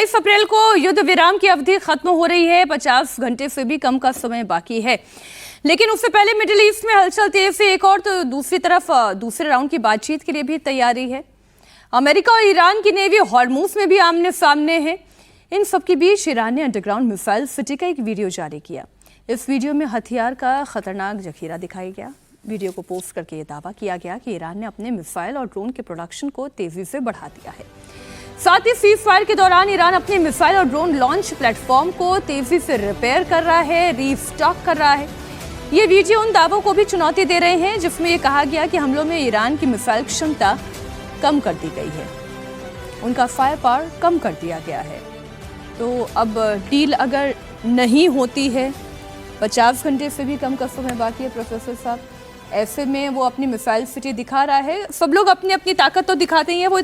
22 अप्रैल को युद्ध विराम की अवधि खत्म हो रही है। 50 घंटे से भी कम का समय बाकी है, लेकिन उससे पहले मिडिल ईस्ट में हलचल तेज से एक और तो दूसरी तरफ दूसरे राउंड की बातचीत के लिए भी तैयारी है। अमेरिका और ईरान की नेवी हॉर्मुज में भी आमने सामने है। इन सब के बीच ईरान ने अंडरग्राउंड मिसाइल सिटी का एक वीडियो जारी किया। इस वीडियो में हथियार का खतरनाक जखीरा दिखाया गया। वीडियो को पोस्ट करके ये दावा किया गया कि ईरान ने अपने मिसाइल और ड्रोन के प्रोडक्शन को तेजी से बढ़ा दिया है। साथ ही सीज फायर के दौरान ईरान अपने मिसाइल और ड्रोन लॉन्च प्लेटफॉर्म को तेजी से रिपेयर कर रहा है, रीस्टॉक कर रहा है। ये वीडियो उन दावों को भी चुनौती दे रहे हैं जिसमें यह कहा गया कि हमलों में ईरान की मिसाइल क्षमता कम कर दी गई है, उनका फायर पावर कम कर दिया गया है। तो अब डील अगर नहीं होती है, 50 घंटे से भी कम का समय बाकी है प्रोफेसर साहब, ऐसे में वो अपनी मिसाइल सिटी दिखा रहा है। सब लोग अपनी अपनी ताकत तो दिखाते ही हैं, वो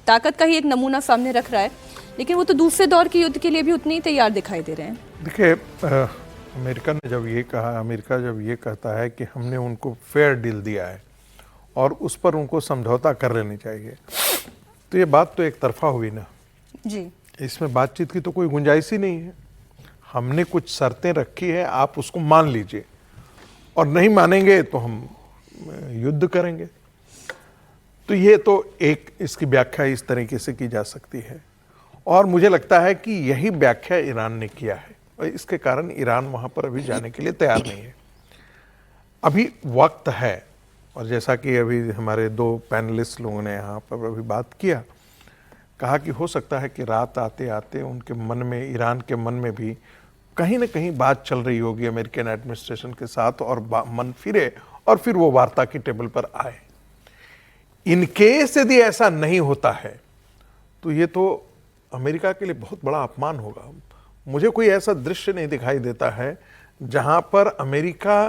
ताकत का ही एक नमूना सामने रख रहा है, लेकिन वो तो दूसरे दौर के युद्ध के लिए भी उतनी ही तैयार दिखाई दे रहे हैं। देखिए, अमेरिका ने जब ये कहा, अमेरिका जब ये कहता है कि हमने उनको फेयर डील दिया है और उस पर उनको समझौता कर लेनी चाहिए, तो ये बात तो एक तरफा हुई ना जी। इसमें बातचीत की तो कोई गुंजाइश ही नहीं है। हमने कुछ शर्तें रखी है, आप उसको मान लीजिए, और नहीं मानेंगे तो हम युद्ध करेंगे। तो ये तो एक इसकी व्याख्या इस तरीके से की जा सकती है, और मुझे लगता है कि यही व्याख्या ईरान ने किया है, और इसके कारण ईरान वहां पर अभी जाने के लिए तैयार नहीं है। अभी वक्त है, और जैसा कि अभी हमारे दो पैनलिस्ट लोगों ने यहाँ पर अभी बात किया, कहा कि हो सकता है कि रात आते आते उनके मन में, ईरान के मन में भी कहीं ना कहीं बात चल रही होगी अमेरिकन एडमिनिस्ट्रेशन के साथ, और मन फिरे और फिर वो वार्ता की टेबल पर आए। इनकेस यदि ऐसा नहीं होता है तो ये तो अमेरिका के लिए बहुत बड़ा अपमान होगा। मुझे कोई ऐसा दृश्य नहीं दिखाई देता है जहां पर अमेरिका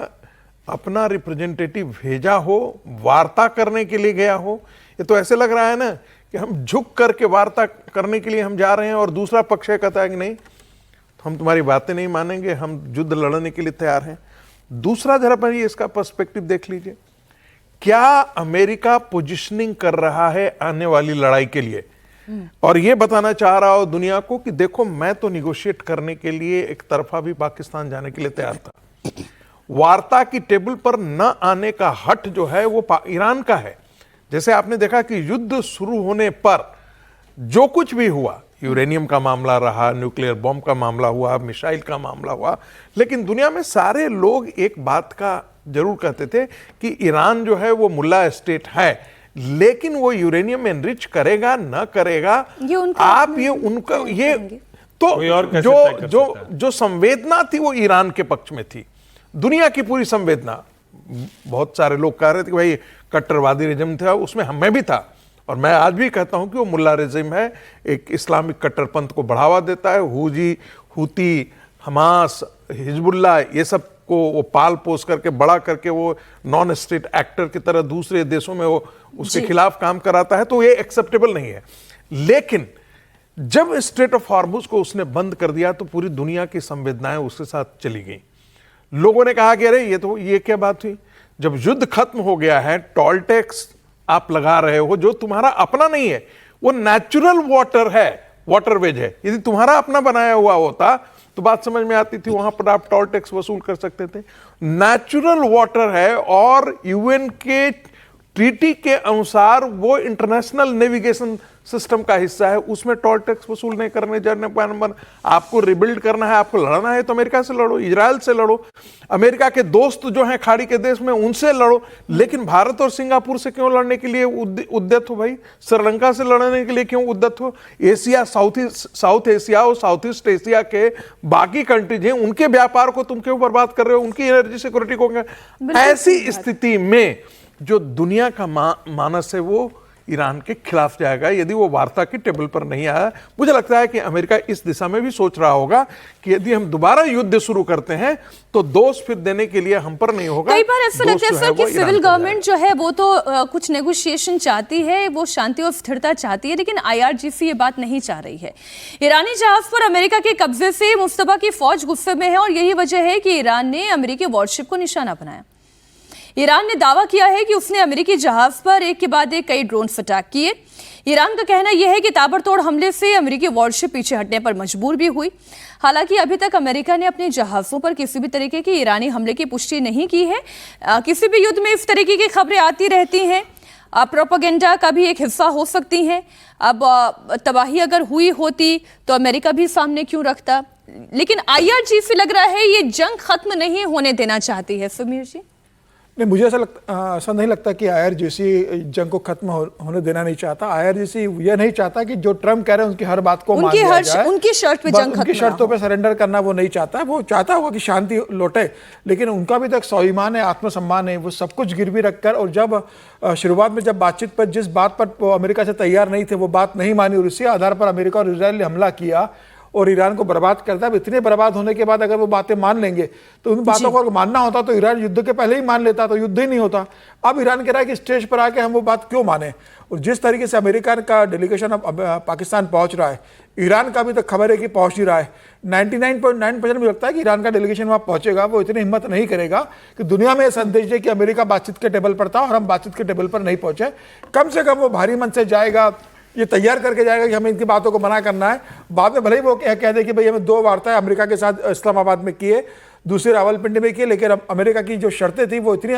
अपना रिप्रेजेंटेटिव भेजा हो, वार्ता करने के लिए गया हो। ये तो ऐसे लग रहा है ना कि हम झुक करके वार्ता करने के लिए हम जा रहे हैं, और दूसरा पक्ष कहता है कि नहीं, हम तुम्हारी बातें नहीं मानेंगे, हम युद्ध लड़ने के लिए तैयार हैं। दूसरा जरा पर इसका पर्सपेक्टिव देख लीजिए, क्या अमेरिका पोजीशनिंग कर रहा है आने वाली लड़ाई के लिए, और ये बताना चाह रहा हो दुनिया को कि देखो मैं तो निगोशिएट करने के लिए एक तरफा भी पाकिस्तान जाने के लिए तैयार था। वार्ता की टेबल पर न आने का हट जो है वो ईरान का है। जैसे आपने देखा कि युद्ध शुरू होने पर जो कुछ भी हुआ, यूरेनियम का मामला रहा, न्यूक्लियर बॉम्ब का मामला हुआ, मिसाइल का मामला हुआ, लेकिन दुनिया में सारे लोग एक बात का जरूर कहते थे कि ईरान जो है वो मुल्ला स्टेट है, लेकिन वो यूरेनियम एनरिच करेगा न करेगा, आप ये उनका ये तो जो संवेदना थी वो ईरान के पक्ष में थी, दुनिया की पूरी संवेदना। बहुत सारे लोग कह रहे थे कि भाई कट्टरवादी रिजिम था, उसमें मैं भी था, और मैं आज भी कहता हूं कि वो मुल्ला रिजिम है, एक इस्लामिक कट्टरपंथ को बढ़ावा देता है। हूती, हमास, हिजबुल्लाह, ये सब को वो पाल पोस करके बड़ा करके वो नॉन स्टेट एक्टर की तरह दूसरे देशों में वो उसके खिलाफ काम कराता है, तो ये एक्सेप्टेबल नहीं है। लेकिन जब स्ट्रेट ऑफ हॉर्मुज को उसने बंद कर दिया तो पूरी दुनिया की संवेदनाएं उसके साथ चली गई। लोगों ने कहा कि अरे ये क्या बात हुई, जब युद्ध खत्म हो गया है, टोल टैक्स आप लगा रहे हो जो तुम्हारा अपना नहीं है, वो नेचुरल वाटर है, वाटरवेज है। यदि तुम्हारा अपना बनाया हुआ होता तो बात समझ में आती थी, वहां पर आप टोल टैक्स वसूल कर सकते थे। नेचुरल वाटर है, और यूएन के ट्रीटी के अनुसार वो इंटरनेशनल नेविगेशन सिस्टम का हिस्सा है, उसमें टोल टैक्स वसूल नहीं करने जाने पर नंबर। आपको रिबिल्ड करना है, आपको लड़ना है तो अमेरिका से लड़ो, इजराइल से लड़ो, अमेरिका के दोस्त जो हैं खाड़ी के देश में उनसे लड़ो, लेकिन भारत और सिंगापुर से क्यों लड़ने के लिए उद्यत हो भाई? श्रीलंका से लड़ने के लिए क्यों उद्यत हो? एशिया, साउथ एशिया और साउथ ईस्ट एशिया के बाकी कंट्रीज हैं, उनके व्यापार को तुम क्यों बर्बाद कर रहे हो, उनकी एनर्जी सिक्योरिटी को? ऐसी स्थिति में जो दुनिया का मानस है वो ईरान के खिलाफ जाएगा यदि वो वार्ता की टेबल पर नहीं आया। मुझे लगता है कि अमेरिका इस दिशा में भी सोच रहा होगा कि यदि हम दोबारा युद्ध शुरू करते हैं तो दोष फिर देने के लिए हम पर नहीं होगा। कई बार ऐसा लगता है सर कि सिविल गवर्नमेंट जो है वो तो कुछ नेगोशिएशन चाहती है, वो शांति और स्थिरता चाहती है, लेकिन IRGC ये बात नहीं चाह रही है। ईरानी जहाज पर अमेरिका के कब्जे से मुस्तफा की फौज गुस्से में है, और यही वजह है कि ईरान ने अमेरिकी वॉरशिप को निशाना बनाया। ईरान ने दावा किया है कि उसने अमेरिकी जहाज पर एक के बाद एक कई ड्रोन अटैक किए। ईरान का कहना यह है कि ताबड़तोड़ हमले से अमेरिकी वॉरशिप पीछे हटने पर मजबूर भी हुई। हालांकि अभी तक अमेरिका ने अपने जहाजों पर किसी भी तरीके की ईरानी हमले की पुष्टि नहीं की है। किसी भी युद्ध में इस तरीके की खबरें आती रहती हैं, प्रोपेगेंडा का भी एक हिस्सा हो सकती हैं। अब तबाही अगर हुई होती तो अमेरिका भी सामने क्यों रखता, लेकिन IRGC लग रहा है ये जंग खत्म नहीं होने देना चाहती है। सुमीर जी, नहीं, मुझे ऐसा नहीं लगता कि IRGC जंग को खत्म होने देना नहीं चाहता। IRGC यह नहीं चाहता कि जो ट्रम्प कह रहे हैं उनकी हर बात को मान लिया जाए, उनकी शर्त पे जंग खत्म, उनकी शर्तों पे सरेंडर करना वो नहीं चाहता। वो चाहता होगा कि शांति लौटे, लेकिन उनका भी तो एक स्वाभिमान है, आत्मसम्मान है। वो सब कुछ गिरवी रखकर, और जब शुरुआत में जब बातचीत पर जिस बात पर वो अमेरिका से तैयार नहीं थे वो बात नहीं मानी, और इसी आधार पर अमेरिका और इजराइल ने हमला किया और ईरान को बर्बाद करता है। इतने बर्बाद होने के बाद अगर वो बातें मान लेंगे तो उन बातों को अगर मानना होता तो ईरान युद्ध के पहले ही मान लेता, तो युद्ध ही नहीं होता। अब ईरान कह रहा है कि स्टेज पर आके हम वो बात क्यों माने। और जिस तरीके से अमेरिका का डेलीगेशन अब पाकिस्तान पहुंच रहा है, ईरान का भी तो खबर है कि पहुंच ही रहा है। 99.9% मुझे लगता है कि ईरान का डेलीगेशन वहां पहुंचेगा। वो इतनी हिम्मत नहीं करेगा कि दुनिया में संदेश दे कि अमेरिका बातचीत के टेबल पर था और हम बातचीत के टेबल पर नहीं पहुंचे। कम से कम वो भारी मन से जाएगा, ये तैयार करके जाएगा कि हमें इनकी बातों को मना करना है। बाद में भले ही वो कह दे कि भाई हमें 2 वार्ताएं अमेरिका के साथ इस्लामाबाद में किए, दूसरी रावलपिंडी में किए, लेकिन अमेरिका की जो शर्तें थी वो इतनी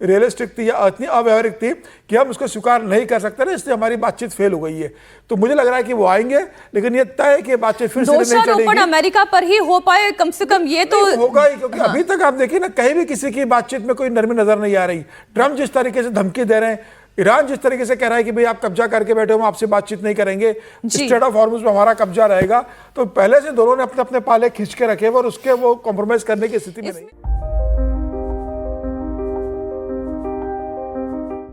रियलिस्टिक थी या इतनी अव्यवहारिक थी कि हम उसको स्वीकार नहीं कर सकते ना, इसलिए हमारी बातचीत फेल हो गई है। तो मुझे लग रहा है कि वो आएंगे, लेकिन ये तय है कि बातचीत फिर से नहीं चलेगी। अमेरिका पर ही हो पाए कम से कम, ये तो होगा ही, क्योंकि अभी तक आप देखिए ना, कहीं भी किसी की बातचीत में कोई नरमी नजर नहीं आ रही। ट्रम्प जिस तरीके से धमकी दे रहे हैं, ईरान जिस तरीके से कह रहा है कि भाई आप कब्जा करके बैठे हो, हम आपसे बातचीत नहीं करेंगे, स्ट्रेट ऑफ हॉर्मुज में हमारा कब्जा रहेगा। तो पहले से दोनों ने अपने अपने पाले खींच के रखे और उसके वो कॉम्प्रोमाइज करने की स्थिति में नहीं।